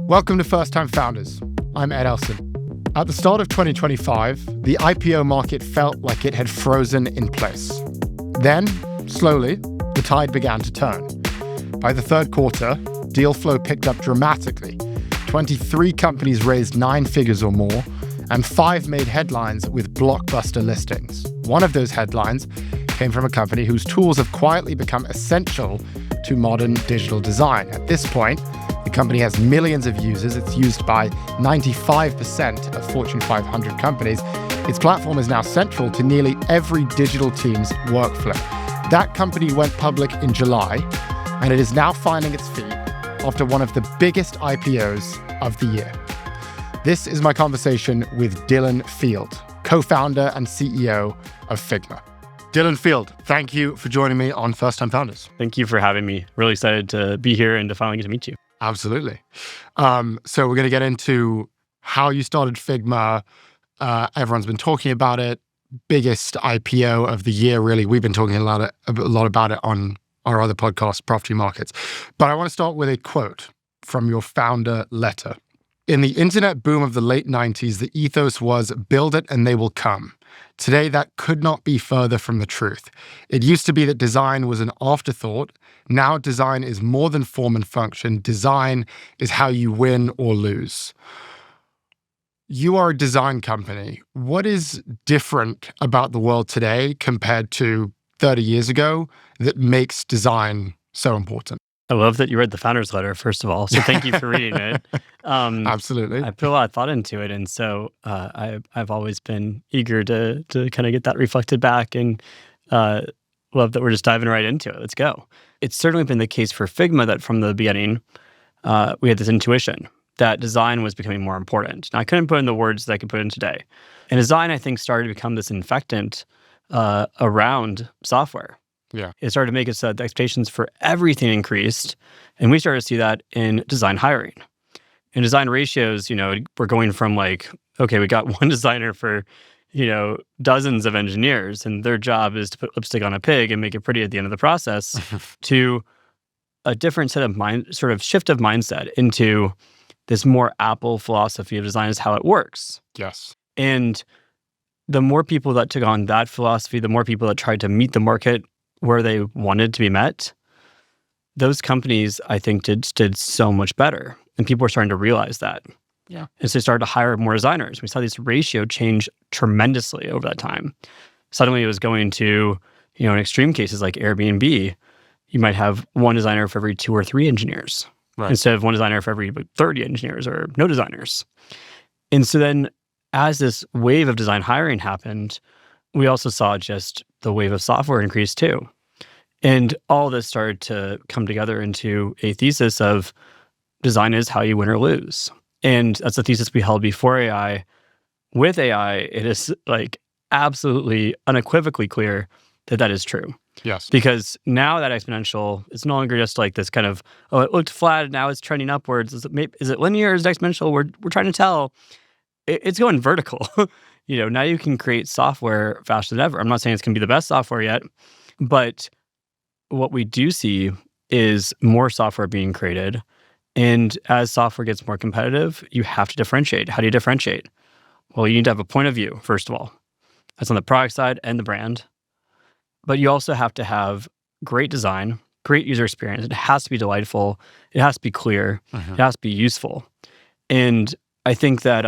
Welcome to First Time Founders. I'm Elson. At the start of 2025, the IPO market felt like it had frozen in place. Then, slowly, the tide began to turn. By the third quarter, deal flow picked up dramatically. 23 companies raised 9 figures or more, and 5 made headlines with blockbuster listings. One of those headlines came from a company whose tools have quietly become essential to modern digital design. At this point, the company has millions of users. It's used by 95% of Fortune 500 companies. Its platform is now central to nearly every digital team's workflow. That company went public in July, and it is now finding its feet after one of the biggest IPOs of the year. This is my conversation with Dylan Field, co-founder and CEO of Figma. Dylan Field, thank you for joining me on First Time Founders. Thank you for having me. Really excited to be here and to finally get to meet you. Absolutely. So we're going to get into how you started Figma. Everyone's been talking about it. Biggest IPO of the year, really. We've been talking a lot about it on our other podcast, Property Markets. But I want to start with a quote from your founder letter. In the internet boom of the late 90s, the ethos was build it and they will come. Today, that could not be further from the truth. It used to be that design was an afterthought. Now design is more than form and function. Design is how you win or lose. You are a design company. What is different about the world today compared to 30 years ago that makes design so important? I love that you read the founder's letter, first of all. So thank you for reading it. Absolutely. I put a lot of thought into it. And so I've always been eager to kind of get that reflected back and love that we're just diving right into it. Let's go. It's certainly been the case for Figma that from the beginning, we had this intuition that design was becoming more important. Now, I couldn't put in the words that I could put in today. And design, I think, started to become this infectant around software. Yeah. It started to make it so that the expectations for everything increased. And we started to see that in design hiring. In design ratios, we're going from okay, we got one designer for, dozens of engineers, and their job is to put lipstick on a pig and make it pretty at the end of the process, to a different shift of mindset into this more Apple philosophy of design is how it works. Yes. And the more people that took on that philosophy, the more people that tried to meet the market where they wanted to be met, those companies, I think, did so much better. And people were starting to realize that. Yeah. And so they started to hire more designers. We saw this ratio change tremendously over that time. Suddenly it was going to, in extreme cases like Airbnb, you might have one designer for every 2 or 3 engineers, right, instead of one designer for every 30 engineers or no designers. And so then as this wave of design hiring happened, we also saw just the wave of software increase too. And all this started to come together into a thesis of design is how you win or lose. And that's the thesis we held before AI. With AI, it is absolutely unequivocally clear that that is true. Yes. Because now that exponential is no longer just this kind of, it looked flat, now it's trending upwards. Is it linear? Is it exponential? We're trying to tell. It's going vertical. Now you can create software faster than ever. I'm not saying it's going to be the best software yet, but what we do see is more software being created. And as software gets more competitive, you have to differentiate. How do you differentiate? Well, you need to have a point of view, first of all. That's on the product side and the brand. But you also have to have great design, great user experience. It has to be delightful. It has to be clear. It has to be useful. And I think that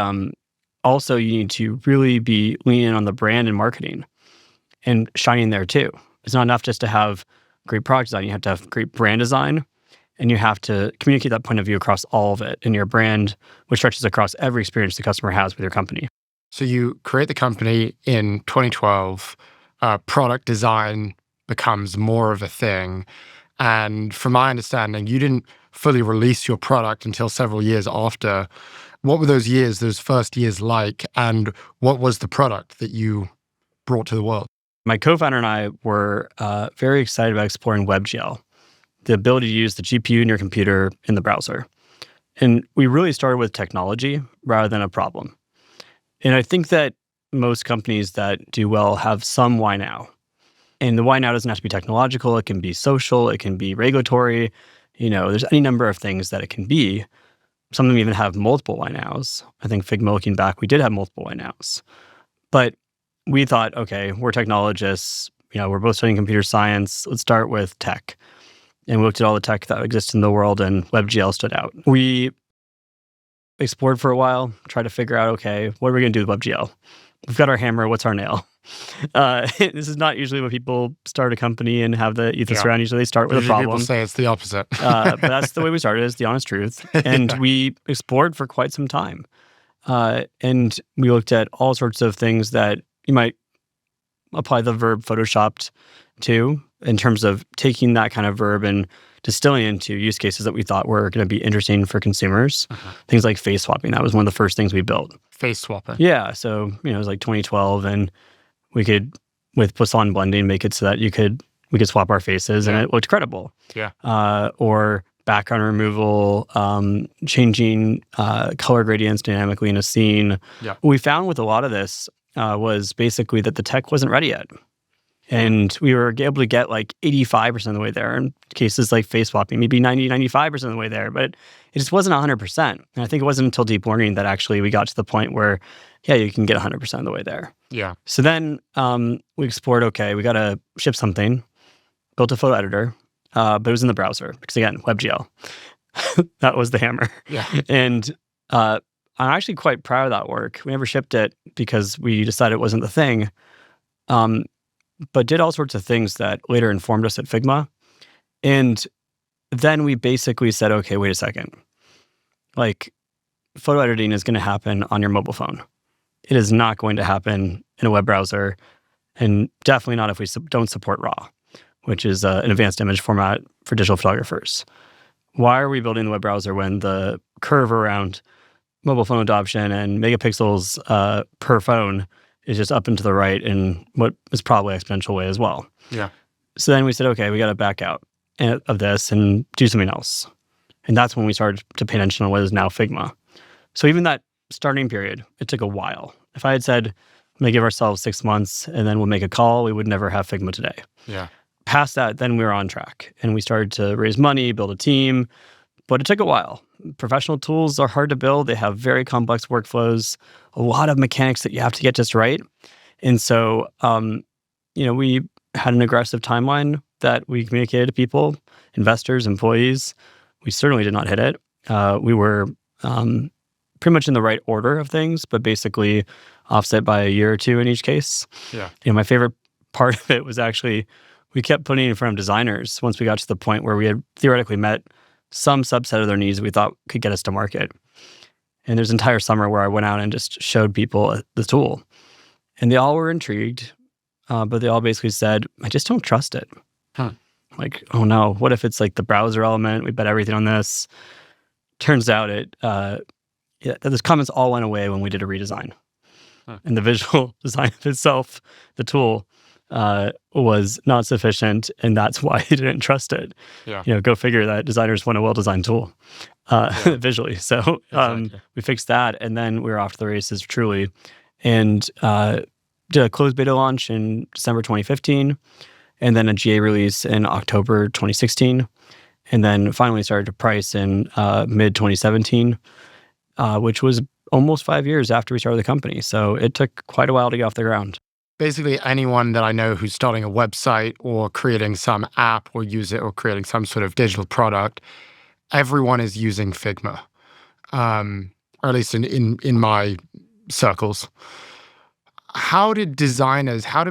also you need to really be leaning on the brand and marketing and shining there too. It's not enough just to have great product design. You have to have great brand design, and you have to communicate that point of view across all of it in your brand, which stretches across every experience the customer has with your company. So you create the company in 2012, product design becomes more of a thing. And from my understanding, you didn't fully release your product until several years after. What were those first years like? And what was the product that you brought to the world? My co-founder and I were very excited about exploring WebGL, the ability to use the GPU in your computer in the browser. And we really started with technology rather than a problem. And I think that most companies that do well have some why now. And the why now doesn't have to be technological. It can be social. It can be regulatory. There's any number of things that it can be. Some of them even have multiple why nows. I think Figma, looking back, we did have multiple why nows. But we thought, okay, we're technologists. We're both studying computer science. Let's start with tech. And we looked at all the tech that exists in the world, and WebGL stood out. We explored for a while, tried to figure out, okay, what are we going to do with WebGL? We've got our hammer. What's our nail? This is not usually when people start a company and have the ethos around. Usually they start with a problem. People say it's the opposite. But that's the way we started, is the honest truth. And we explored for quite some time. And we looked at all sorts of things that you might apply the verb photoshopped to, in terms of taking that kind of verb and distilling into use cases that we thought were going to be interesting for consumers. Things like face swapping. That was one of the first things we built. Face swapping. Yeah. So, it was like 2012, and we could, with Poisson blending, make it so that we could swap our faces and it looked credible. Yeah. Or background removal, changing color gradients dynamically in a scene. Yeah. What we found with a lot of this was basically that the tech wasn't ready yet. And we were able to get like 85% of the way there. In cases like face swapping, maybe 90, 95% of the way there. But it just wasn't 100%. And I think it wasn't until deep learning that actually we got to the point where, you can get 100% of the way there. Yeah. So then we explored, okay, we got to ship something, built a photo editor, but it was in the browser. Because again, WebGL, that was the hammer. Yeah. And I'm actually quite proud of that work. We never shipped it because we decided it wasn't the thing. But did all sorts of things that later informed us at Figma. And then we basically said, okay, wait a second. Like, photo editing is going to happen on your mobile phone. It is not going to happen in a web browser, and definitely not if we don't support RAW, which is an advanced image format for digital photographers. Why are we building the web browser when the curve around mobile phone adoption and megapixels per phone is just up and to the right in what is probably an exponential way as well? Yeah. So then we said, okay, we got to back out of this and do something else. And that's when we started to pay attention to what is now Figma. So even that starting period, it took a while. If I had said, I'm going to give ourselves 6 months and then we'll make a call, we would never have Figma today. Yeah. Past that, then we were on track. And we started to raise money, build a team. But it took a while. Professional tools are hard to build. They have very complex workflows, a lot of mechanics that you have to get just right. And so, we had an aggressive timeline that we communicated to people, investors, employees. We certainly did not hit it. We were pretty much in the right order of things, but basically offset by a year or two in each case. Yeah. My favorite part of it was actually we kept putting it in front of designers once we got to the point where we had theoretically met some subset of their needs we thought could get us to market. And there's an entire summer where I went out and just showed people the tool. And they all were intrigued, but they all basically said, I just don't trust it. Like, oh no, what if it's like the browser element? We bet everything on this. Turns out those comments all went away when we did a redesign. And the visual design of itself, the tool, was not sufficient, and that's why he didn't trust it. Yeah. Go figure that designers want a well-designed tool visually. So Exactly. we fixed that, and then we were off to the races truly, and did a closed beta launch in December 2015, and then a GA release in October 2016, and then finally started to price in mid 2017, which was almost 5 years after we started the company. So it took quite a while to get off the ground. Basically, anyone that I know who's starting a website or creating some app or creating some sort of digital product, everyone is using Figma, or at least in my circles. How did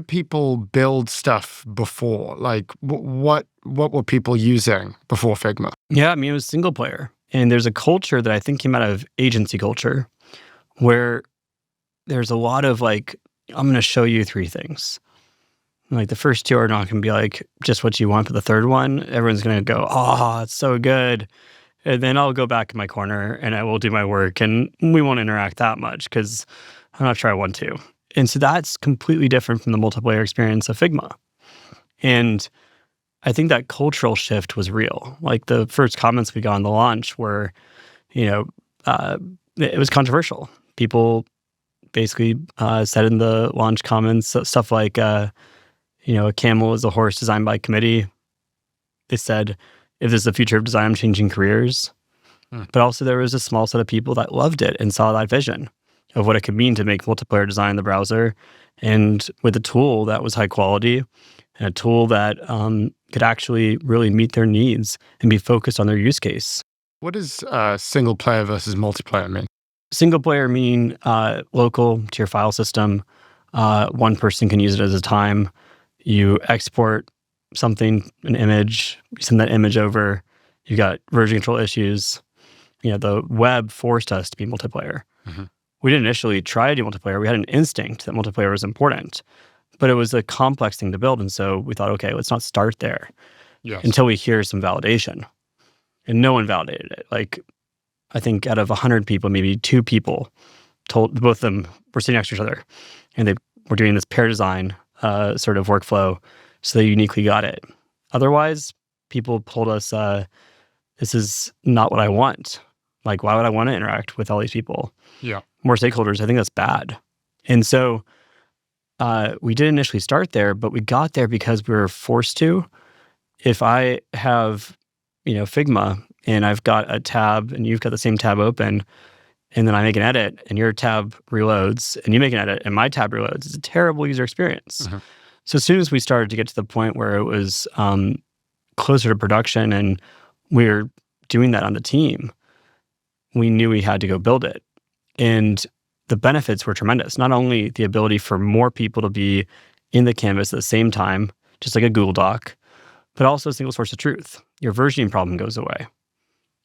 people build stuff before? Like, what were people using before Figma? Yeah, it was single player. And there's a culture that I think came out of agency culture where there's a lot of like, I'm going to show you 3 things. Like the first 2 are not going to be like just what you want, but the third one, everyone's going to go, oh, it's so good. And then I'll go back in my corner and I will do my work and we won't interact that much because I'm not sure I want to. And so that's completely different from the multiplayer experience of Figma. And I think that cultural shift was real. Like the first comments we got on the launch were, it was controversial. People basically said in the launch comments stuff like, a camel is a horse designed by committee. They said, if this is the future of design, I'm changing careers. But also there was a small set of people that loved it and saw that vision of what it could mean to make multiplayer design in the browser, and with a tool that was high quality and a tool that could actually really meet their needs and be focused on their use case. What does single player versus multiplayer mean? Single player mean local to your file system. One person can use it at a time. You export something, an image, you send that image over. You got version control issues. The web forced us to be multiplayer. We didn't initially try to do multiplayer. We had an instinct that multiplayer was important, but it was a complex thing to build. And so we thought, okay, let's not start there until we hear some validation. And no one validated it. Like, I think out of 100 people, maybe 2 people told, both of them were sitting next to each other, and they were doing this pair design sort of workflow, so they uniquely got it. Otherwise, people told us, this is not what I want. Like, why would I want to interact with all these people? Yeah. More stakeholders, I think that's bad. And so we did initially start there, but we got there because we were forced to. If I have, Figma, and I've got a tab and you've got the same tab open, and then I make an edit and your tab reloads and you make an edit and my tab reloads, it's a terrible user experience. So as soon as we started to get to the point where it was closer to production and we were doing that on the team, we knew we had to go build it. And the benefits were tremendous. Not only the ability for more people to be in the canvas at the same time, just like a Google Doc, but also a single source of truth. Your versioning problem goes away.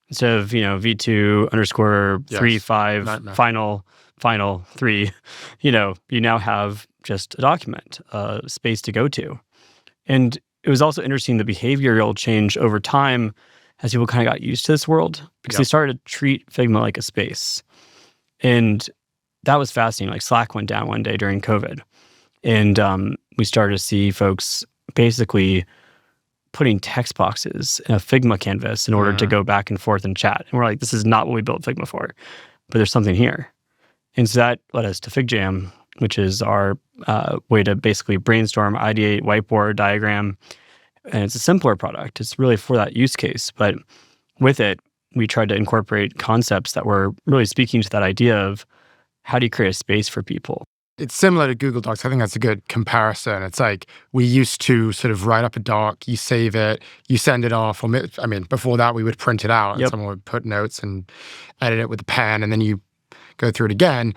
Instead of, v2 underscore 35 final 3, you now have just a document, a space to go to. And it was also interesting, the behavioral change over time as people kind of got used to this world, because they started to treat Figma like a space. And that was fascinating. Like, Slack went down one day during COVID, and we started to see folks basically putting text boxes in a Figma canvas in order to go back and forth and chat. And we're like, this is not what we built Figma for, but there's something here. And so that led us to FigJam, which is our way to basically brainstorm, ideate, whiteboard, diagram. And it's a simpler product. It's really for that use case. But with it, we tried to incorporate concepts that were really speaking to that idea of how do you create a space for people? It's similar to Google Docs. I think that's a good comparison. It's like we used to sort of write up a doc, you save it, you send it off. Before that, we would print it out and someone would put notes and edit it with a pen, and then you go through it again.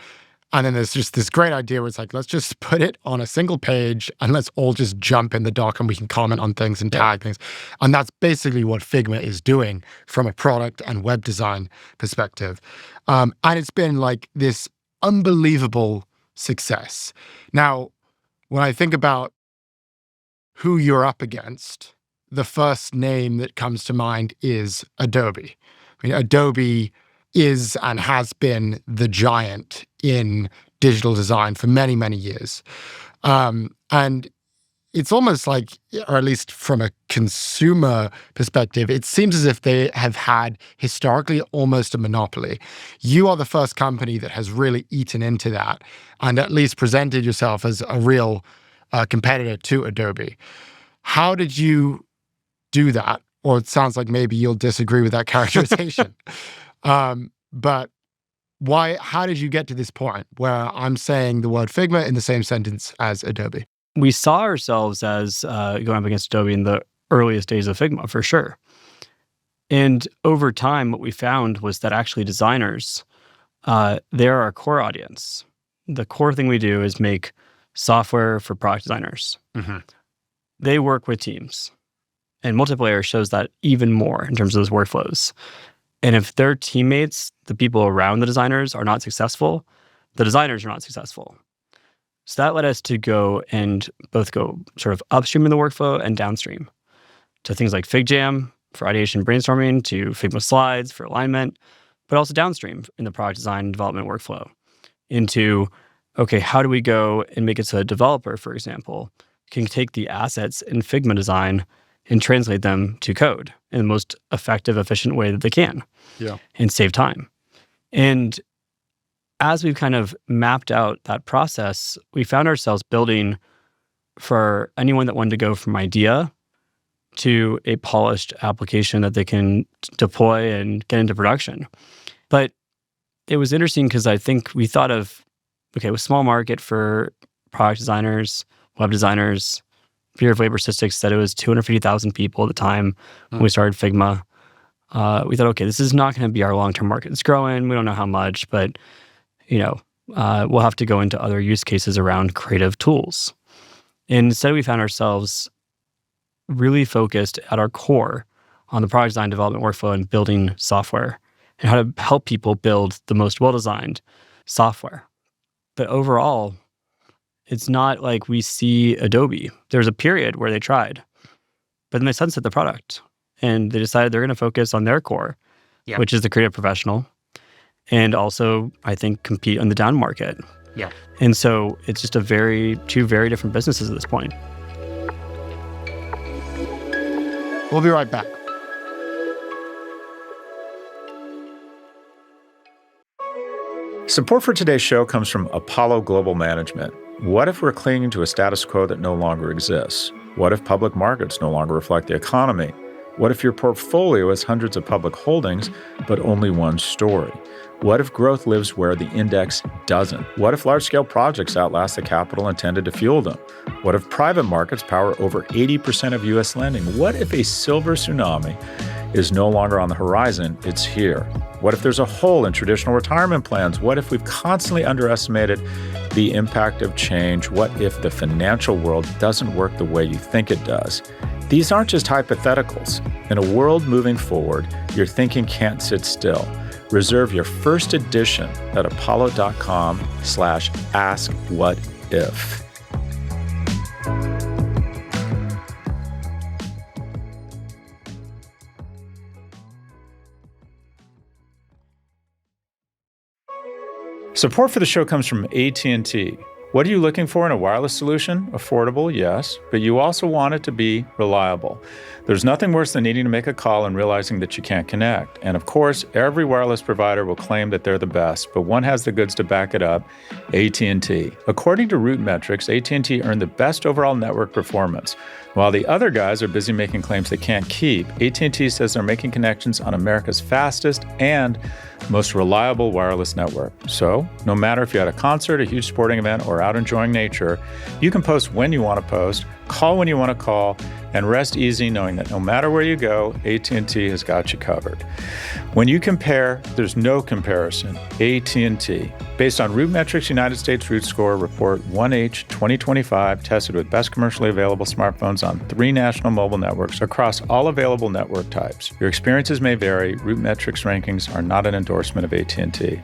And then there's just this great idea where it's like, let's just put it on a single page and let's all just jump in the doc and we can comment on things and tag things. And that's basically what Figma is doing from a product and web design perspective. And it's been like this unbelievable success. Now, when I think about who you're up against, the first name that comes to mind is Adobe. Adobe is and has been the giant in digital design for many, many years. And it's almost like, or at least from a consumer perspective, it seems as if they have had historically almost a monopoly. You are the first company that has really eaten into that and at least presented yourself as a real competitor to Adobe. How did you do that? Or it sounds like maybe you'll disagree with that characterization. But why? How did you get to this point where I'm saying the word Figma in the same sentence as Adobe? We saw ourselves as going up against Adobe in the earliest days of Figma, for sure. And over time, what we found was that actually designers, they're our core audience. The core thing we do is make software for product designers. They work with teams. And multiplayer shows that even more in terms of those workflows. And if their teammates, the people around the designers, are not successful, the designers are not successful. So that led us to go sort of upstream in the workflow and downstream to things like FigJam for ideation brainstorming, to Figma slides for alignment, but also downstream in the product design and development workflow into, okay, how do we go and make it so a developer, for example, can take the assets in Figma design and translate them to code in the most effective, efficient way that they can, and save time. And as we've kind of mapped out that process, we found ourselves building for anyone that wanted to go from idea to a polished application that they can deploy and get into production. But it was interesting because I think we thought of, okay, it was small market for product designers, web designers. Bureau of Labor Statistics said it was 250,000 people at the time when we started Figma. We thought, okay, this is not going to be our long-term market. It's growing. We don't know how much, but we'll have to go into other use cases around creative tools. And instead, we found ourselves really focused at our core on the product design development workflow and building software and how to help people build the most well-designed software. But overall, it's not like we see Adobe. There's a period where they tried, but then they sunset the product and they decided they're going to focus on their core, which is the creative professional, and also, I think, compete on the down market. Yeah. And so it's just two very different businesses at this point. We'll be right back. Support for today's show comes from Apollo Global Management. What if we're clinging to a status quo that no longer exists? What if public markets no longer reflect the economy? What if your portfolio has hundreds of public holdings, but only one story? What if growth lives where the index doesn't? What if large-scale projects outlast the capital intended to fuel them? What if private markets power over 80% of U.S. lending? What if a silver tsunami is no longer on the horizon, it's here? What if there's a hole in traditional retirement plans? What if we've constantly underestimated the impact of change? What if the financial world doesn't work the way you think it does? These aren't just hypotheticals. In a world moving forward, your thinking can't sit still. Reserve your first edition at apollo.com/askwhatif. Support for the show comes from AT&T. What are you looking for in a wireless solution? Affordable, yes, but you also want it to be reliable. There's nothing worse than needing to make a call and realizing that you can't connect. And of course, every wireless provider will claim that they're the best, but one has the goods to back it up, AT&T. According to Root Metrics, AT&T earned the best overall network performance. While the other guys are busy making claims they can't keep, AT&T says they're making connections on America's fastest and most reliable wireless network. So, no matter if you're at a concert, a huge sporting event, or out enjoying nature, you can post when you want to post, call when you want to call, and rest easy knowing that no matter where you go, AT&T has got you covered. When you compare, there's no comparison. AT&T. Based on Root Metrics United States Root Score Report 1H 2025, tested with best commercially available smartphones on 3 national mobile networks across all available network types. Your experiences may vary. Root Metrics rankings are not an endorsement of AT&T.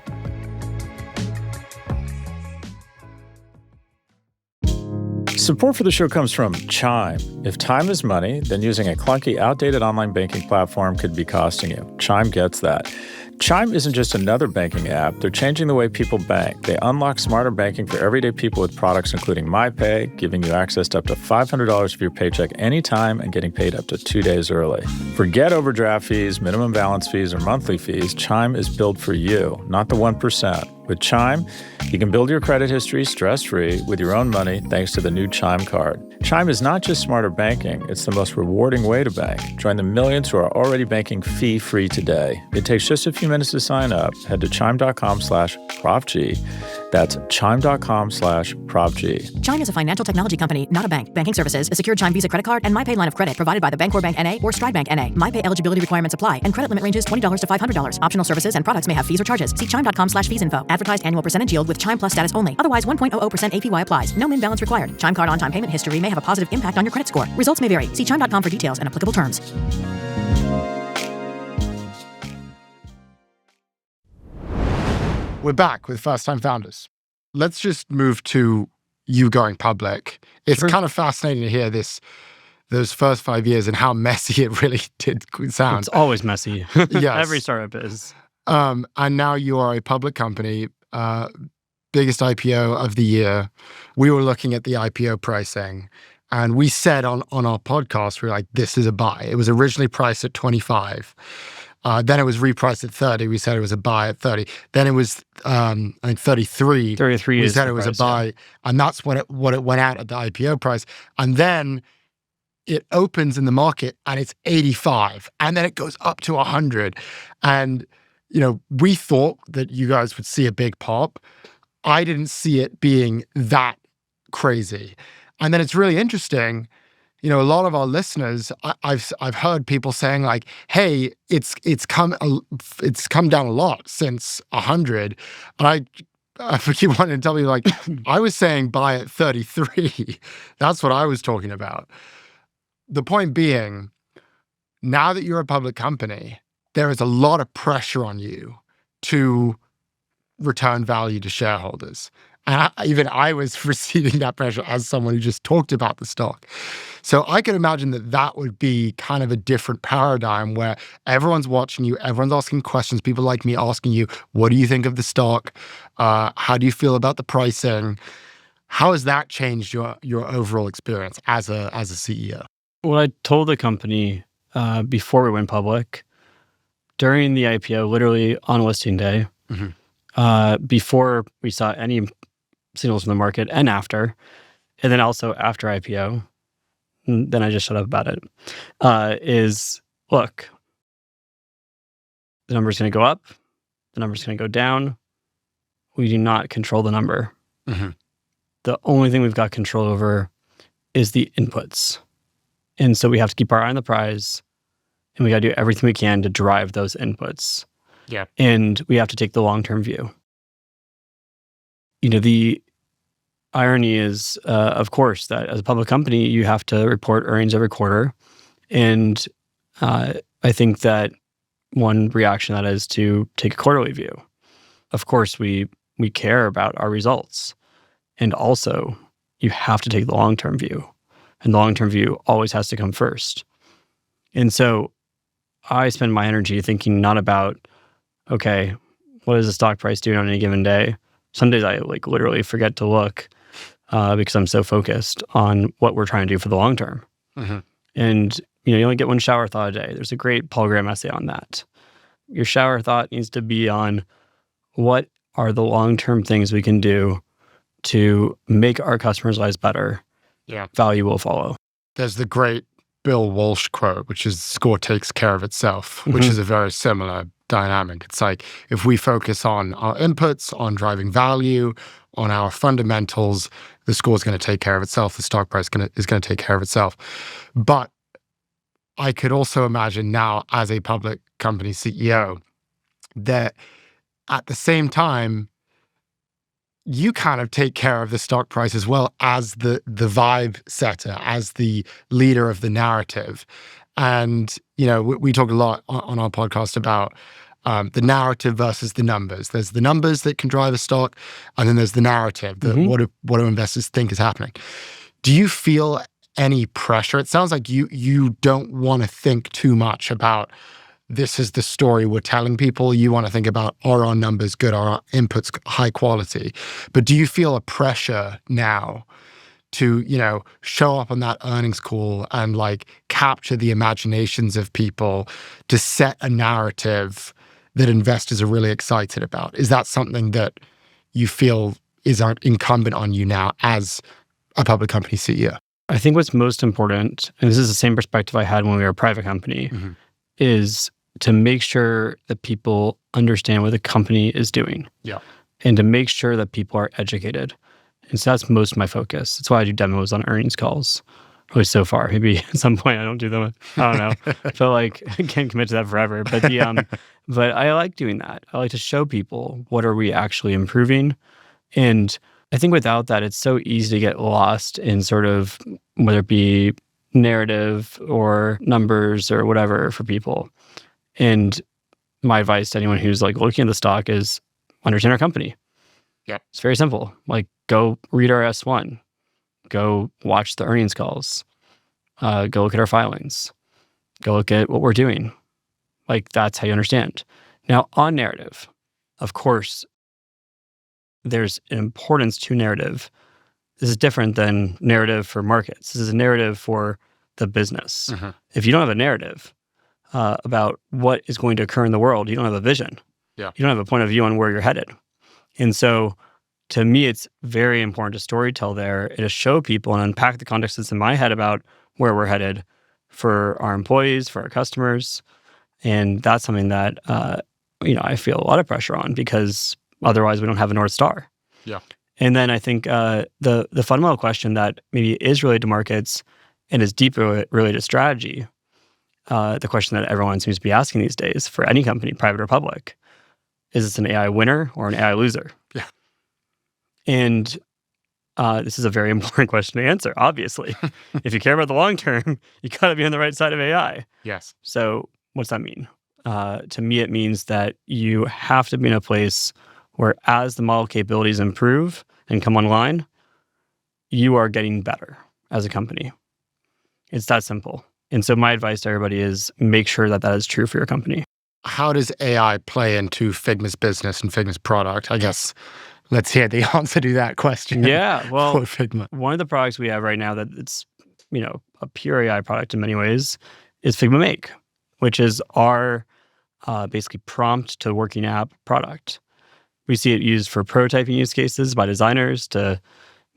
Support for the show comes from Chime. If time is money, then using a clunky, outdated online banking platform could be costing you. Chime gets that. Chime isn't just another banking app. They're changing the way people bank. They unlock smarter banking for everyday people with products including MyPay, giving you access to up to $500 of your paycheck anytime and getting paid up to 2 days early. Forget overdraft fees, minimum balance fees, or monthly fees. Chime is built for you, not the 1%. With Chime, you can build your credit history stress-free with your own money thanks to the new Chime card. Chime is not just smarter banking, it's the most rewarding way to bank. Join the millions who are already banking fee-free today. It takes just a few minutes to sign up. Head to chime.com/ProfG. That's chime.com/ProfG. Chime is a financial technology company, not a bank. Banking services, a secured Chime Visa credit card, and MyPay line of credit provided by the Bancorp Bank N.A. or Stride Bank N.A. MyPay eligibility requirements apply, and credit limit ranges $20 to $500. Optional services and products may have fees or charges. See chime.com/fees info. Advertised annual percentage yield with Chime Plus status only. Otherwise, 1.00% APY applies. No min balance required. Chime card on-time payment history may have a positive impact on your credit score. Results may vary. See chime.com for details and applicable terms. We're back with First Time Founders. Let's just move to you going public. It's kind of fascinating to hear those first 5 years and how messy it really did sound. It's always messy. Yes. Every startup is. And now you are a public company, biggest IPO of the year. We were looking at the IPO pricing, and we said on our podcast, we were like, this is a buy. It was originally priced at 25. Then it was repriced at 30. We said it was a buy at 30. Then it was, I think 33. 33 we is said the it was price, a buy. yeah. And that's what it went out at the IPO price. And then it opens in the market and it's 85, and then it goes up to 100. And, we thought that you guys would see a big pop. I didn't see it being that crazy. And then it's really interesting. A lot of our listeners, I've heard people saying like, "Hey, it's come down a lot since 100," and I keep wanting to tell you like, I was saying buy at 33. That's what I was talking about. The point being, now that you're a public company, there is a lot of pressure on you to return value to shareholders. And even I was receiving that pressure as someone who just talked about the stock. So I could imagine that would be kind of a different paradigm where everyone's watching you, everyone's asking questions, people like me asking you, what do you think of the stock? How do you feel about the pricing? How has that changed your overall experience as a CEO? What I told the company before we went public, during the IPO, literally on listing day, before we saw any signals from the market and after, and then also after IPO, and then I just shut up about it, is look, the number's going to go up, the number's going to go down. We do not control the number. The only thing we've got control over is the inputs. And so we have to keep our eye on the prize, and we got to do everything we can to drive those inputs. Yeah. And we have to take the long-term view. The irony is, of course, that as a public company, you have to report earnings every quarter. And I think that one reaction to that is to take a quarterly view. Of course, we care about our results. And also, you have to take the long-term view. And the long-term view always has to come first. And so I spend my energy thinking not about, okay, what is the stock price doing on any given day? Some days I literally forget to look because I'm so focused on what we're trying to do for the long term. And you only get one shower thought a day. There's a great Paul Graham essay on that. Your shower thought needs to be on what are the long-term things we can do to make our customers' lives better. Yeah. Value will follow. There's the great Bill Walsh quote, which is score takes care of itself, which is a very similar dynamic. It's like, if we focus on our inputs, on driving value, on our fundamentals, the score is going to take care of itself. The stock price is going to take care of itself. But I could also imagine now, as a public company CEO, that at the same time, you kind of take care of the stock price as well as the vibe setter, as the leader of the narrative. And, we talk a lot on our podcast about the narrative versus the numbers. There's the numbers that can drive a stock, and then there's the narrative, what do investors think is happening. Do you feel any pressure? It sounds like you don't want to think too much about this is the story we're telling people. You want to think about, are our numbers good? Are our inputs high quality? But do you feel a pressure now to, show up on that earnings call and capture the imaginations of people to set a narrative that investors are really excited about? Is that something that you feel is incumbent on you now as a public company CEO? I think what's most important, and this is the same perspective I had when we were a private company, is to make sure that people understand what the company is doing. Yeah. And to make sure that people are educated. And so that's most of my focus. That's why I do demos on earnings calls. At least so far. Maybe at some point I don't do them. I don't know. I can't commit to that forever. But but I like doing that. I like to show people what are we actually improving. And I think without that, it's so easy to get lost in sort of whether it be narrative or numbers or whatever for people. And my advice to anyone who's looking at the stock is understand our company. Yeah. It's very simple. Go read our S1. Go watch the earnings calls. Go look at our filings. Go look at what we're doing. That's how you understand. Now, on narrative, of course, there's an importance to narrative. This is different than narrative for markets. This is a narrative for the business. If you don't have a narrative about what is going to occur in the world, you don't have a vision. Yeah. You don't have a point of view on where you're headed. And so to me, it's very important to storytell there and to show people and unpack the context that's in my head about where we're headed for our employees, for our customers. And that's something that, I feel a lot of pressure on because otherwise we don't have a North Star. Yeah. And then I think the fundamental question that maybe is related to markets and is deeply related to strategy, the question that everyone seems to be asking these days for any company, private or public, is this an AI winner or an AI loser? Yeah. And this is a very important question to answer, obviously. If you care about the long term, you got to be on the right side of AI. Yes. So what's that mean? To me, it means that you have to be in a place where as the model capabilities improve and come online, you are getting better as a company. It's that simple. And so my advice to everybody is make sure that that is true for your company. How does AI play into Figma's business and Figma's product? I guess let's hear the answer to that question. Yeah, well, for Figma. one of the products we have right now that it's, a pure AI product in many ways is Figma Make, which is our basically prompt to working app product. We see it used for prototyping use cases by designers to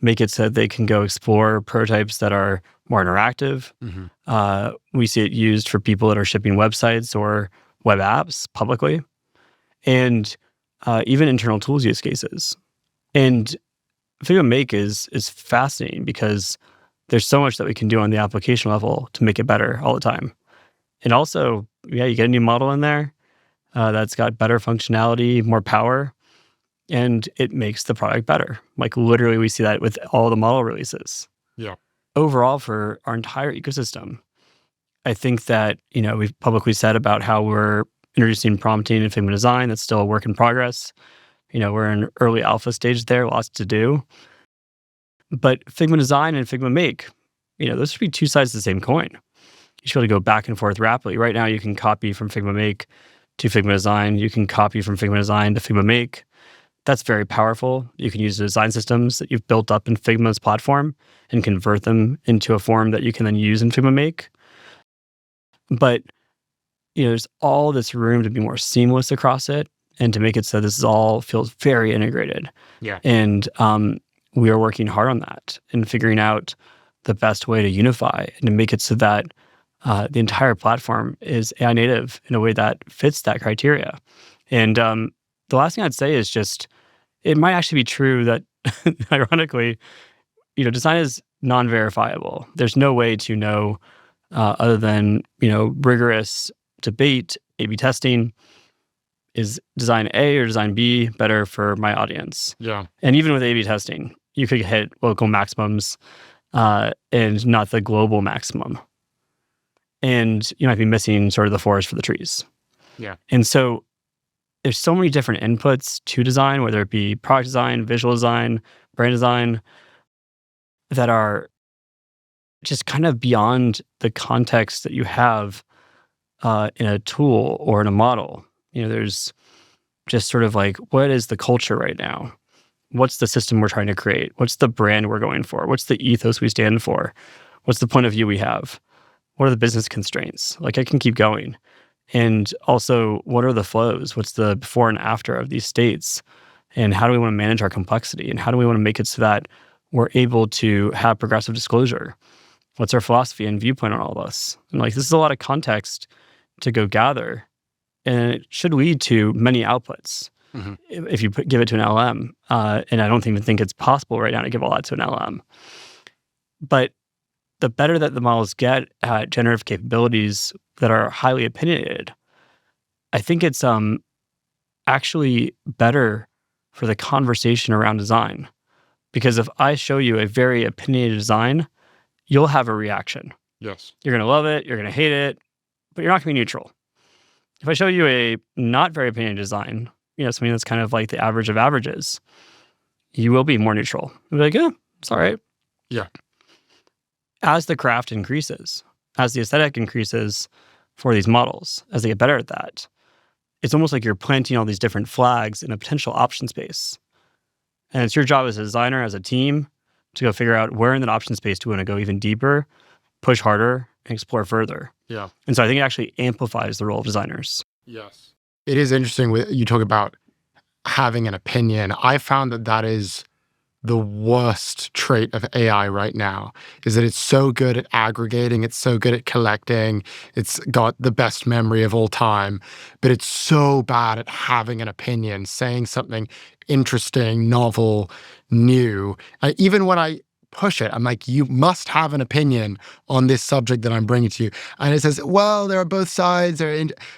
make it so that they can go explore prototypes that are more interactive. Mm-hmm. We see it used for people that are shipping websites or web apps publicly, and even internal tools use cases. And Figma Make is fascinating because there's so much that we can do on the application level to make it better all the time. And also, you get a new model in there that's got better functionality, more power, and it makes the product better. Like literally, we see that with all the model releases. Yeah. Overall, for our entire ecosystem, I think that, we've publicly said about how we're introducing prompting in Figma Design. That's still a work in progress. We're in early alpha stage there, lots to do. But Figma Design and Figma Make, those should be two sides of the same coin. You should be able to go back and forth rapidly. Right now, you can copy from Figma Make to Figma Design. You can copy from Figma Design to Figma Make. That's very powerful. You can use the design systems that you've built up in Figma's platform and convert them into a form that you can then use in Figma Make. But, there's all this room to be more seamless across it and to make it so this all feels very integrated. Yeah. And we are working hard on that and figuring out the best way to unify and to make it so that the entire platform is AI native in a way that fits that criteria. And the last thing I'd say is just, it might actually be true that, ironically, design is non-verifiable. There's no way to know other than, rigorous debate, A/B testing, is design A or design B better for my audience? Yeah. And even with A/B testing, you could hit local maximums and not the global maximum. And you might be missing sort of the forest for the trees. Yeah. And so there's so many different inputs to design, whether it be product design, visual design, brand design, that are just kind of beyond the context that you have in a tool or in a model. There's just sort of like, what is the culture right now? What's the system we're trying to create? What's the brand we're going for? What's the ethos we stand for? What's the point of view we have? What are the business constraints? Like, I can keep going. And also, what are the flows? What's the before and after of these states? And how do we want to manage our complexity? And how do we want to make it so that we're able to have progressive disclosure? What's our philosophy and viewpoint on all this? And this is a lot of context to go gather. And it should lead to many outputs if you give it to an LM. And I don't even think it's possible right now to give all that to an LM. But the better that the models get at generative capabilities that are highly opinionated, I think it's actually better for the conversation around design. Because if I show you a very opinionated design, you'll have a reaction. Yes. You're going to love it, you're going to hate it, but you're not going to be neutral. If I show you a not very opinionated design, something that's kind of like the average of averages, you will be more neutral. You'll be like, yeah, it's all right. Yeah. As the craft increases, as the aesthetic increases for these models, as they get better at that, it's almost like you're planting all these different flags in a potential option space. And it's your job as a designer, as a team, to go figure out where in that option space do we want to go even deeper, push harder, and explore further. Yeah. And so I think it actually amplifies the role of designers. Yes. It is interesting you talk about having an opinion. I found that is the worst trait of AI right now is that it's so good at aggregating, it's so good at collecting, it's got the best memory of all time, but it's so bad at having an opinion, saying something interesting, novel, new. Even when I push it, I'm like, you must have an opinion on this subject that I'm bringing to you. And it says, well, there are both sides,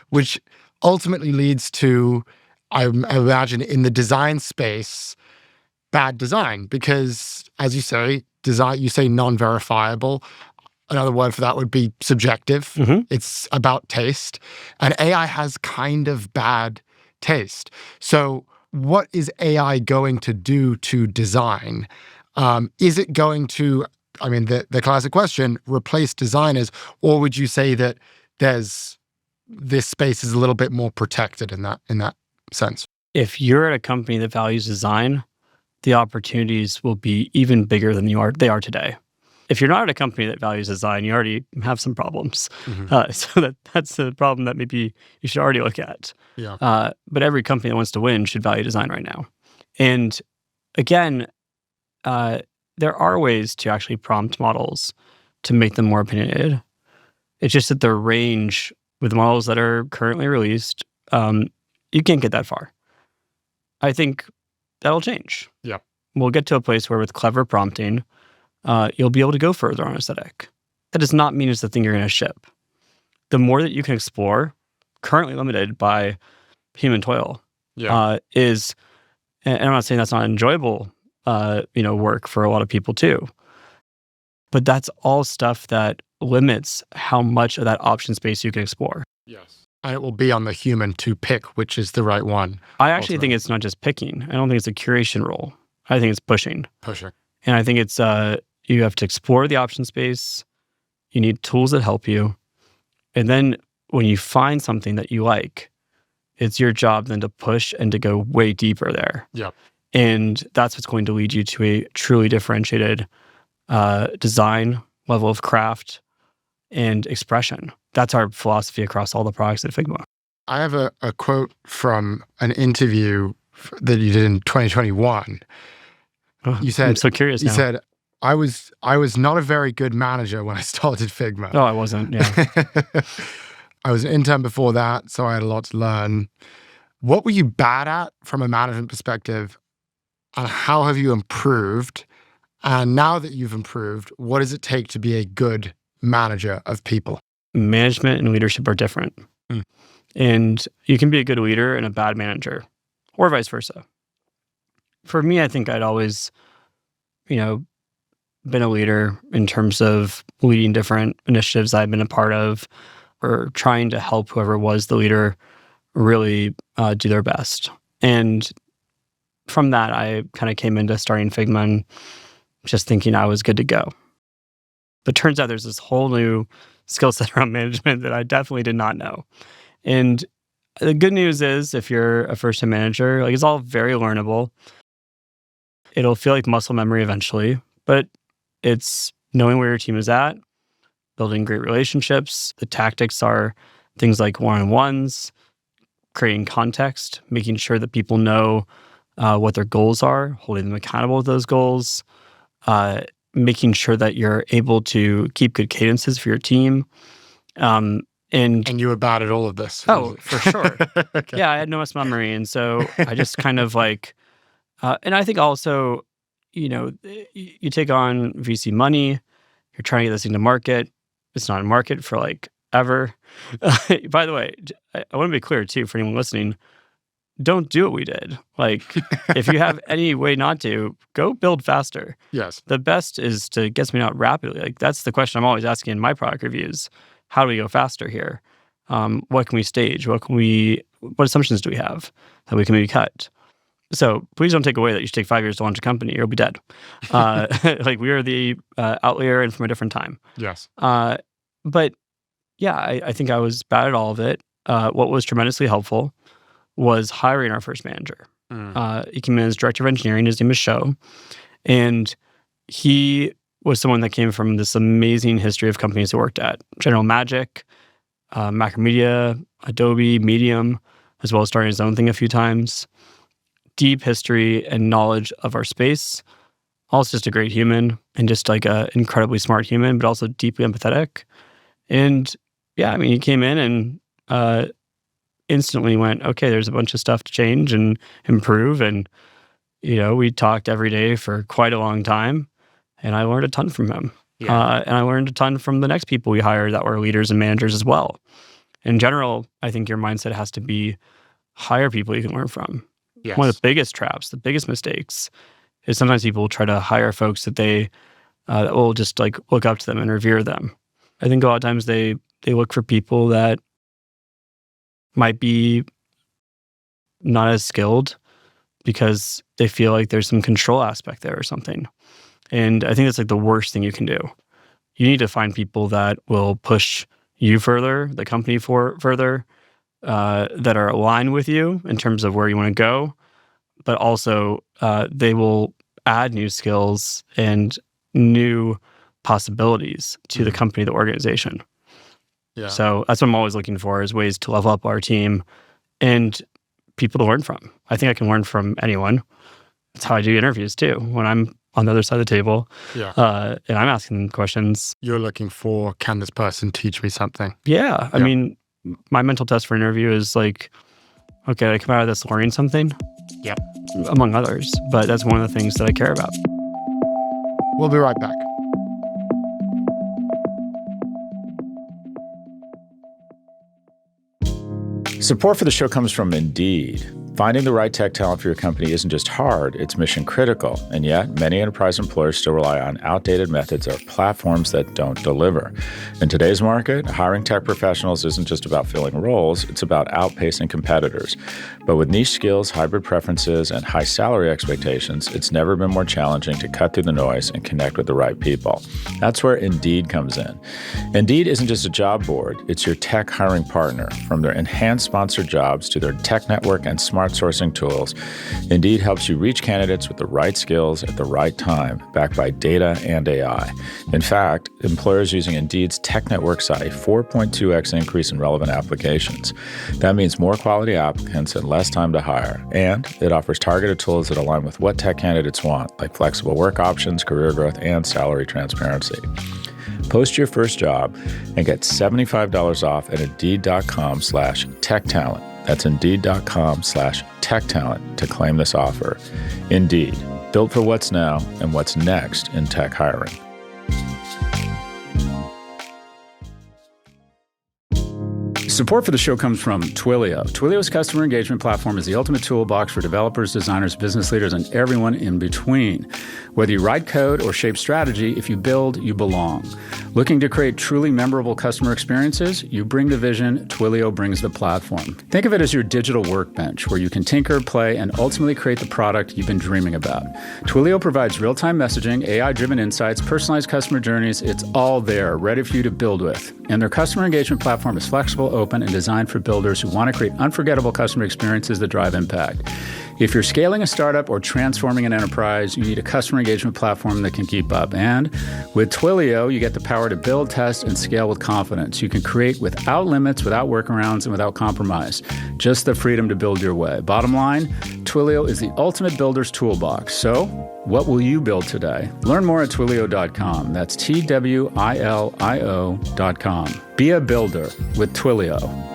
which ultimately leads to, I imagine, in the design space, bad design, because as you say, you say non-verifiable. Another word for that would be subjective. Mm-hmm. It's about taste. And AI has kind of bad taste. So what is AI going to do to design? Is it going to, I mean, the classic question, replace designers, or would you say that this space is a little bit more protected in that sense? If you're at a company that values design, the opportunities will be even bigger than they are today. If you're not at a company that values design, you already have some problems. Mm-hmm. So that's a problem that maybe you should already look at. Yeah. But every company that wants to win should value design right now. And again, there are ways to actually prompt models to make them more opinionated. It's just that the range with models that are currently released, you can't get that far. I think that'll change. Yeah. We'll get to a place where with clever prompting, you'll be able to go further on aesthetic. That does not mean it's the thing you're going to ship. The more that you can explore, currently limited by human toil, is, and I'm not saying that's not enjoyable, work for a lot of people too. But that's all stuff that limits how much of that option space you can explore. Yes. And it will be on the human to pick which is the right one. I actually think it's not just picking. I don't think it's a curation role. I think it's pushing. Pushing. And I think it's you have to explore the option space. You need tools that help you. And then when you find something that you like, it's your job then to push and to go way deeper there. Yeah. And that's what's going to lead you to a truly differentiated design, level of craft, and expression. That's our philosophy across all the products at Figma. I have a quote from an interview that you did in 2021. You said, I'm so curious now. You said, I was not a very good manager when I started Figma. No, I wasn't, yeah. I was an intern before that, so I had a lot to learn. What were you bad at from a management perspective, and how have you improved? And now that you've improved, what does it take to be a good manager of people? Management and leadership are different. And you can be a good leader and a bad manager, or vice versa. For me, I think I'd always, been a leader in terms of leading different initiatives I've been a part of, or trying to help whoever was the leader really do their best. And from that, I kind of came into starting Figma and just thinking I was good to go. But turns out there's this whole new skill set around management that I definitely did not know. And the good news is, if you're a first-time manager, it's all very learnable. It'll feel like muscle memory eventually, but it's knowing where your team is at, building great relationships. The tactics are things like one-on-ones, creating context, making sure that people know what their goals are, holding them accountable with those goals, making sure that you're able to keep good cadences for your team. And you were bad at all of this. Oh, for sure. Okay. Yeah, I had no muscle memory. And so I just kind of and I think also, you take on VC money, you're trying to get this thing to market. It's not in market for ever. By the way, I want to be clear too, for anyone listening, don't do what we did. If you have any way not to, go build faster. Yes. The best is to get something out rapidly. That's the question I'm always asking in my product reviews. How do we go faster here? What can we stage? What assumptions do we have that we can maybe cut? So please don't take away that you should take 5 years to launch a company or you'll be dead. We are the outlier and from a different time. Yes. But yeah, I think I was bad at all of it. What was tremendously helpful was hiring our first manager. He came in as director of engineering. His name is Sho. And he was someone that came from this amazing history of companies he worked at. General Magic, Macromedia, Adobe, Medium, as well as starting his own thing a few times. Deep history and knowledge of our space, also just a great human and just like a incredibly smart human, but also deeply empathetic. And yeah, I mean, he came in and instantly went, okay, there's a bunch of stuff to change and improve. And, we talked every day for quite a long time, and I learned a ton from him. Yeah. And I learned a ton from the next people we hired that were leaders and managers as well. In general, I think your mindset has to be hire people you can learn from. Yes. One of the biggest traps, the biggest mistakes is sometimes people will try to hire folks that they that will just like look up to them and revere them. I think a lot of times they look for people that might be not as skilled because they feel like there's some control aspect there or something. And I think that's like the worst thing you can do. You need to find people that will push you further, the company further, that are aligned with you in terms of where you want to go, but also they will add new skills and new possibilities to the company, the organization. Yeah. So that's what I'm always looking for, is ways to level up our team and people to learn from. I think I can learn from anyone. That's how I do interviews too. When I'm on the other side of the table, and I'm asking them questions. You're looking for, can this person teach me something? Yeah. I mean, my mental test for an interview is like, okay, I come out of this learning something. Yep. Among others. But that's one of the things that I care about. We'll be right back. Support for the show comes from Indeed. Finding the right tech talent for your company isn't just hard, it's mission critical. And yet, many enterprise employers still rely on outdated methods or platforms that don't deliver. In today's market, hiring tech professionals isn't just about filling roles, it's about outpacing competitors. But with niche skills, hybrid preferences, and high salary expectations, it's never been more challenging to cut through the noise and connect with the right people. That's where Indeed comes in. Indeed isn't just a job board, it's your tech hiring partner. From their enhanced sponsored jobs to their tech network and smart sourcing tools, Indeed helps you reach candidates with the right skills at the right time, backed by data and AI. In fact, employers using Indeed's tech network saw a 4.2x increase in relevant applications. That means more quality applicants and less time to hire. And it offers targeted tools that align with what tech candidates want, like flexible work options, career growth, and salary transparency. Post your first job and get $75 off at Indeed.com/tech-talent. That's Indeed.com/tech-talent to claim this offer. Indeed, built for what's now and what's next in tech hiring. Support for the show comes from Twilio. Twilio's customer engagement platform is the ultimate toolbox for developers, designers, business leaders, and everyone in between. Whether you write code or shape strategy, if you build, you belong. Looking to create truly memorable customer experiences? You bring the vision, Twilio brings the platform. Think of it as your digital workbench, where you can tinker, play, and ultimately create the product you've been dreaming about. Twilio provides real-time messaging, AI-driven insights, personalized customer journeys. It's all there, ready for you to build with. And their customer engagement platform is flexible, open, and designed for builders who want to create unforgettable customer experiences that drive impact. If you're scaling a startup or transforming an enterprise, you need a customer engagement platform that can keep up. And with Twilio, you get the power to build, test, and scale with confidence. You can create without limits, without workarounds, and without compromise. Just the freedom to build your way. Bottom line, Twilio is the ultimate builder's toolbox. So, what will you build today? Learn more at Twilio.com. That's TWILIO.com. Be a builder with Twilio.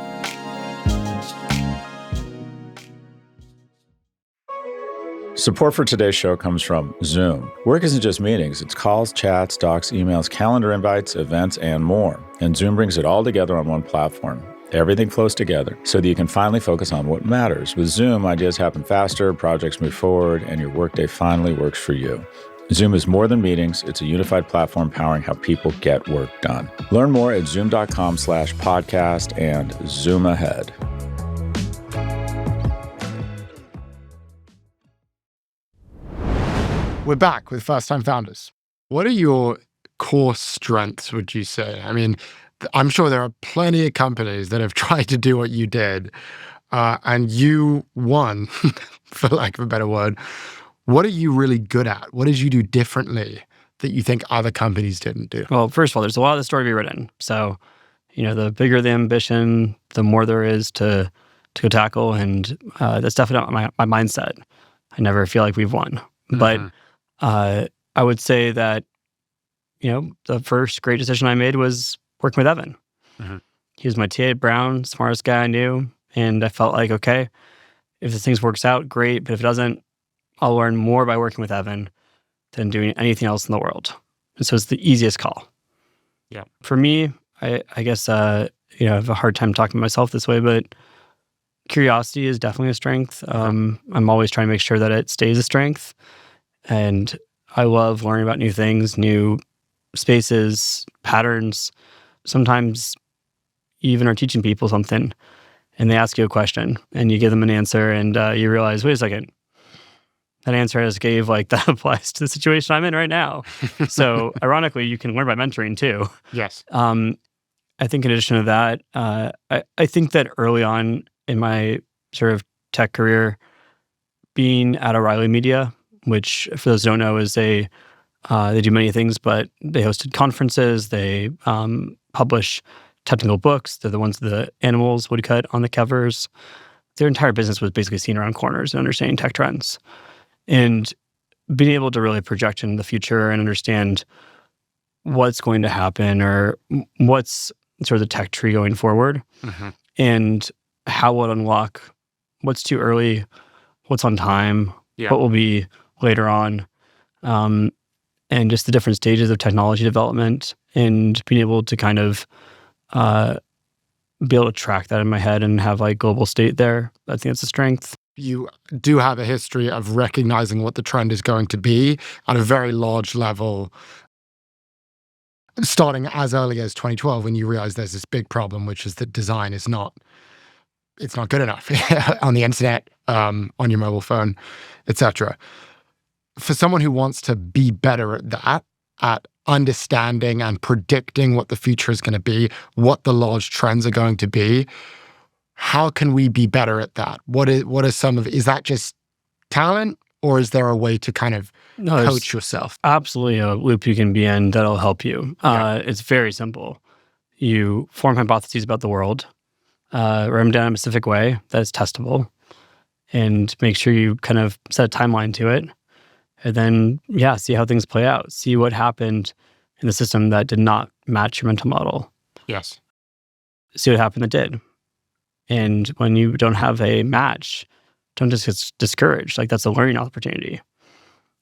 Support for today's show comes from Zoom. Work isn't just meetings, it's calls, chats, docs, emails, calendar invites, events, and more. And Zoom brings it all together on one platform. Everything flows together so that you can finally focus on what matters. With Zoom, ideas happen faster, projects move forward, and your workday finally works for you. Zoom is more than meetings. It's a unified platform powering how people get work done. Learn more at zoom.com/podcast and Zoom ahead. We're back with First-Time Founders. What are your core strengths, would you say? I mean, I'm sure there are plenty of companies that have tried to do what you did, and you won, for lack of a better word. What are you really good at? What did you do differently that you think other companies didn't do? Well, first of all, there's a lot of the story to be written. So, the bigger the ambition, the more there is to go tackle, and that's definitely not my mindset. I never feel like we've won. But I would say that, the first great decision I made was working with Evan. Mm-hmm. He was my TA at Brown, smartest guy I knew. And I felt like, okay, if this thing works out, great. But if it doesn't, I'll learn more by working with Evan than doing anything else in the world. And so it's the easiest call. Yeah. For me, I guess, I have a hard time talking to myself this way, but curiosity is definitely a strength. I'm always trying to make sure that it stays a strength. And I love learning about new things, new spaces, patterns. Sometimes you even are teaching people something and they ask you a question and you give them an answer and you realize, wait a second, that answer I just gave, that applies to the situation I'm in right now. So ironically, you can learn by mentoring too. Yes. I think in addition to that, I think that early on in my sort of tech career, being at O'Reilly Media, which for those who don't know is they do many things, but they hosted conferences, they publish technical books. They're the ones the animals would cut on the covers. Their entire business was basically seen around corners and understanding tech trends. And being able to really project into the future and understand what's going to happen or what's sort of the tech tree going forward and how will it unlock what's too early, what's on time, what will be later on, and just the different stages of technology development and being able to kind of be able to track that in my head and have global state there. I think it's a strength. You do have a history of recognizing what the trend is going to be at a very large level, starting as early as 2012 when you realize there's this big problem, which is that design is not good enough on the internet, on your mobile phone, etc. For someone who wants to be better at that, at understanding and predicting what the future is going to be, what the large trends are going to be, how can we be better at that? Is that just talent, or is there a way to kind of coach yourself? Absolutely a loop you can be in that'll help you. It's very simple. You form hypotheses about the world, write them down in a specific way that's testable, and make sure you kind of set a timeline to it. And then, see how things play out. See what happened in the system that did not match your mental model. Yes. See what happened that did. And when you don't have a match, don't just get discouraged. That's a learning opportunity.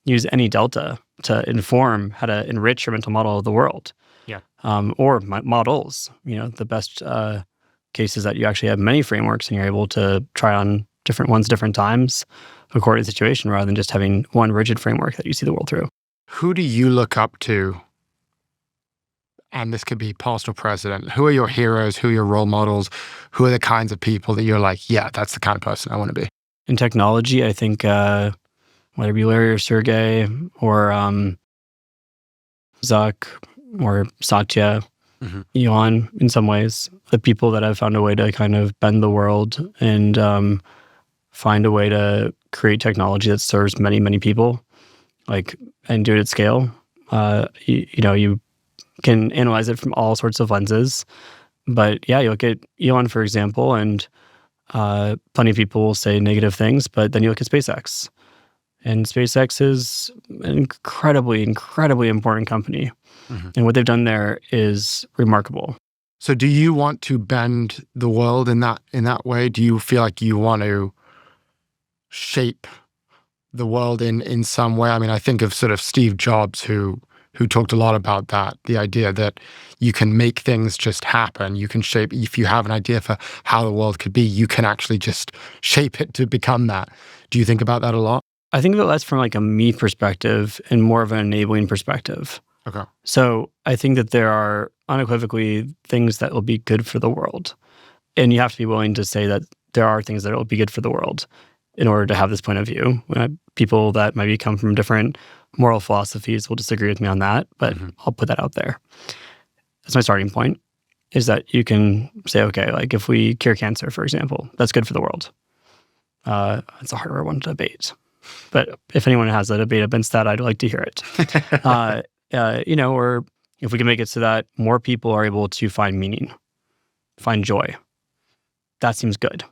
Use any delta to inform how to enrich your mental model of the world. Yeah. Or models. The best case is that you actually have many frameworks and you're able to try on different ones different times according to the situation rather than just having one rigid framework that you see the world through. Who do you look up to? And this could be past or present. Who are your heroes? Who are your role models? Who are the kinds of people that you're like, yeah, that's the kind of person I want to be? In technology, I think whether it be Larry or Sergey or Zuck or Satya, Elon, in some ways, the people that have found a way to kind of bend the world and find a way to create technology that serves many, many people, and do it at scale. You can analyze it from all sorts of lenses. But you look at Elon, for example, and plenty of people will say negative things, but then you look at SpaceX. And SpaceX is an incredibly, incredibly important company. And what they've done there is remarkable. So do you want to bend the world in that way? Do you feel like you want to shape the world in some way? I mean, I think of sort of Steve Jobs, who talked a lot about that, the idea that you can make things just happen. You can shape, if you have an idea for how the world could be, you can actually just shape it to become that. Do you think about that a lot? I think of it less from a me perspective and more of an enabling perspective. Okay. So I think that there are unequivocally things that will be good for the world. And you have to be willing to say that there are things that will be good for the world in order to have this point of view. People that maybe come from different moral philosophies will disagree with me on that, but I'll put that out there. That's my starting point, is that you can say, okay, if we cure cancer, for example, that's good for the world. It's a harder one to debate. But if anyone has a debate against that, I'd like to hear it. Or if we can make it so that more people are able to find meaning, find joy, that seems good.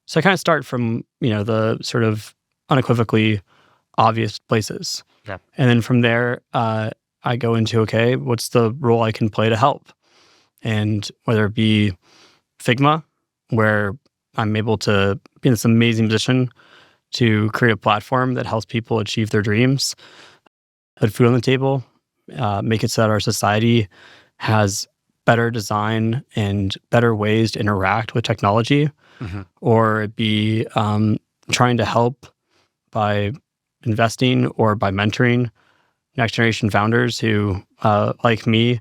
So I kind of start from, the sort of unequivocally obvious places. Yeah. And then from there, I go into, okay, what's the role I can play to help? And whether it be Figma, where I'm able to be in this amazing position to create a platform that helps people achieve their dreams, put food on the table, make it so that our society has better design and better ways to interact with technology, or it be trying to help by investing or by mentoring next generation founders who, like me,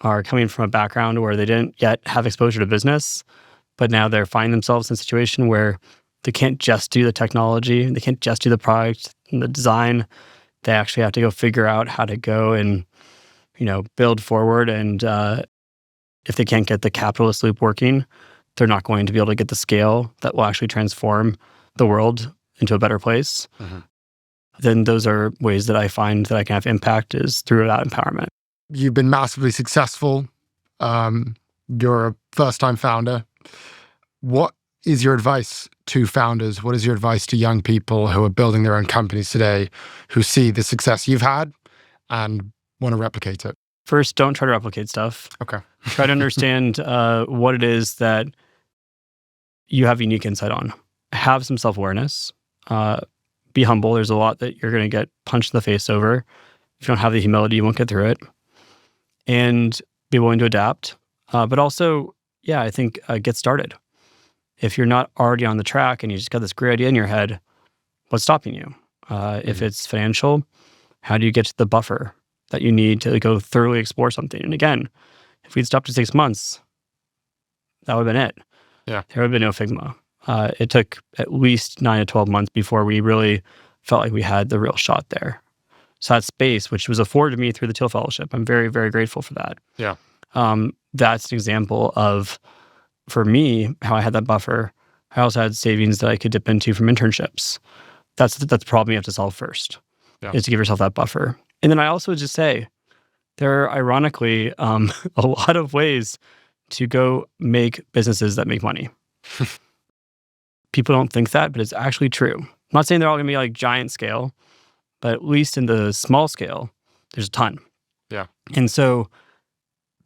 are coming from a background where they didn't yet have exposure to business, but now they're finding themselves in a situation where they can't just do the technology, they can't just do the product and the design. They actually have to go figure out how to go and, build forward. And if they can't get the capitalist loop working, they're not going to be able to get the scale that will actually transform the world into a better place. Then those are ways that I find that I can have impact is through that empowerment. You've been massively successful. You're a first-time founder. What is your advice to founders? What is your advice to young people who are building their own companies today, who see the success you've had and want to replicate it? First, don't try to replicate stuff. Okay. Try to understand what it is that you have unique insight on. Have some self-awareness. Be humble. There's a lot that you're going to get punched in the face over. If you don't have the humility, you won't get through it. And be willing to adapt. But also, I think get started. If you're not already on the track and you just got this great idea in your head, what's stopping you? If it's financial, how do you get to the buffer that you need to go thoroughly explore something? And again, if we'd stopped at 6 months, that would have been it. Yeah. There would have been no Figma. It took at least 9 to 12 months before we really felt like we had the real shot there. So that space, which was afforded to me through the Teal Fellowship, I'm very, very grateful for that. Yeah. That's an example of, for me, how I had that buffer. I also had savings that I could dip into from internships. That's the problem you have to solve first, is to give yourself that buffer. And then I also would just say, there are ironically a lot of ways to go make businesses that make money. People don't think that, but it's actually true. I'm not saying they're all going to be like giant scale, but at least in the small scale, there's a ton. Yeah. And so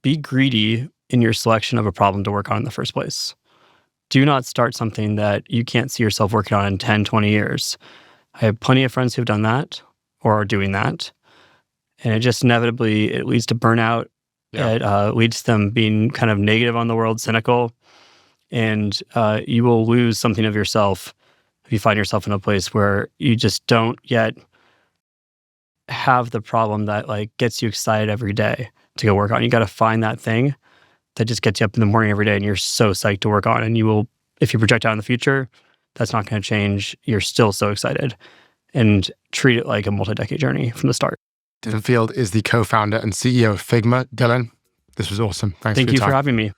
be greedy in your selection of a problem to work on in the first place. Do not start something that you can't see yourself working on in 10, 20 years. I have plenty of friends who've done that or are doing that. And it just inevitably, it leads to burnout. Yeah. It leads to them being kind of negative on the world, cynical. And you will lose something of yourself if you find yourself in a place where you just don't yet have the problem that gets you excited every day to go work on. You got to find that thing that just gets you up in the morning every day and you're so psyched to work on. And you will, if you project out in the future, that's not going to change. You're still so excited, and treat it like a multi-decade journey from the start. Dylan Field is the co-founder and CEO of Figma. Dylan, this was awesome. Thank you for having me.